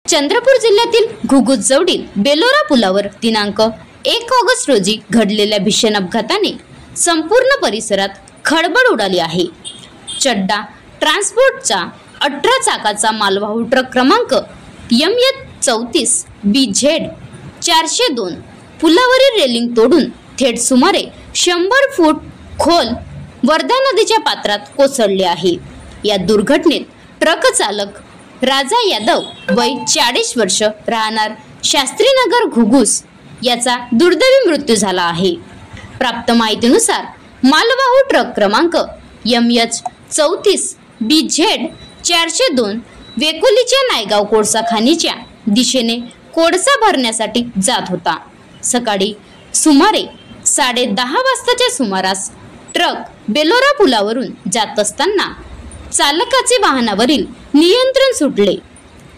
चंद्रपूर जिल्ह्यातील घुगुसजवळील बेलोरा पुलावर दिनांक 1 ऑगस्ट रोजी घडलेल्या भीषण अपघाताने संपूर्ण परिसरात खळबळ उडाली आहे। चड्डा ट्रान्सपोर्टचा 18 चाकाचा मालवाहू ट्रक क्रमांक MH34 BZ 402 पुलावरील रेलिंग तोडून थेट सुमारे 100 फूट खोल वर्धा नदीच्या पात्रात कोसळले आहे। या दुर्घटनेत ट्रक चालक राजा यादव वय 40 वर्ष राहणार शास्त्रीनगर घुगुस याचा दुर्दैवी मृत्यू झाला आहे। प्राप्त माहितीनुसार मालवाहू ट्रक क्रमांक MH34 BZ 402 वेकोलीच्या नायगाव कोळसा खाणीच्या दिशेने कोळसा भरण्यासाठी जात होता। सकाळी सुमारे 10:30 वाजताच्या सुमारास ट्रक बेलोरा पुलावरून जात असताना चालकाचे वाहनावरील नियंत्रण सुटले।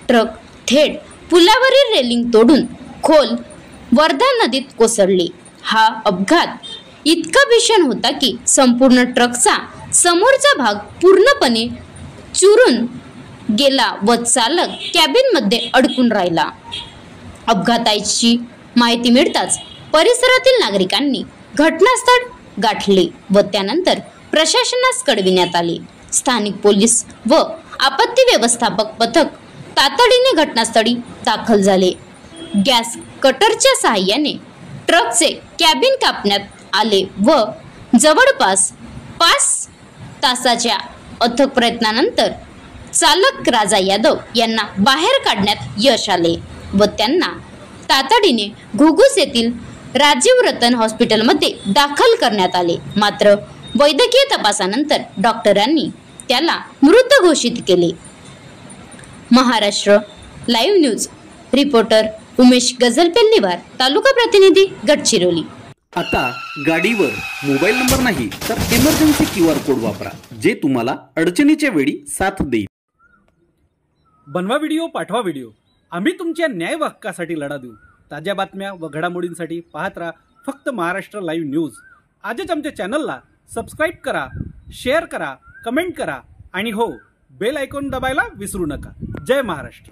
ट्रक थेट पुलावरील रेलिंग तोडून खोल वर्धा नदीत कोसळले। हा अपघात इतका भीषण होता की संपूर्ण ट्रकचा समोरचा भाग पूर्णपणे चुरून गेला व चालक कॅबिन मध्ये अडकून राहिला। अपघाताची माहिती मिळताच परिसरातील नागरिकांनी घटनास्थळ गाठले व त्यानंतर प्रशासनास कळविण्यात आले। स्थानिक पोलीस व आपत्ती व्यवस्थापक पथक तातडीने घटनास्थळी दाखल झाले। गॅस कटरच्या सहाय्याने ट्रकचे कॅबिन कापण्यात आले व जवळपास 5 तासाच्या अथक प्रयत्नानंतर चालक राजा यादव यांना बाहेर काढण्यात यश आले व त्यांना तातडीने घुगुस येथील राजीव रतन हॉस्पिटलमध्ये दाखल करण्यात आले। मात्र वैद्यकीय तपासानंतर डॉक्टरांनी त्याला मृत घोषित केले। Maharashtra live news reporter Umesh Gajalpelliwar, taluka प्रतिनिधी गडचिरोली। आता गाडीवर मोबाईल नंबर नाही तर इमर्जन्सी QR कोड वापरा, जे तुम्हाला अडचणीच्या वेळी साथ देईल। बनवा व्हिडिओ, पाठवा व्हिडिओ, आम्ही तुमच्या न्याय हक्कासाठी लढा देऊ। ताज्या बातम्या व घडामोडींसाठी पाहत राहा फक्त महाराष्ट्र लाईव्ह न्यूज। आजच आमच्या चॅनलला सबस्क्राईब करा, शेअर करा, कमेंट करा आणि हो, बेल आयकॉन दबायला विसरू नका। जय महाराष्ट्र।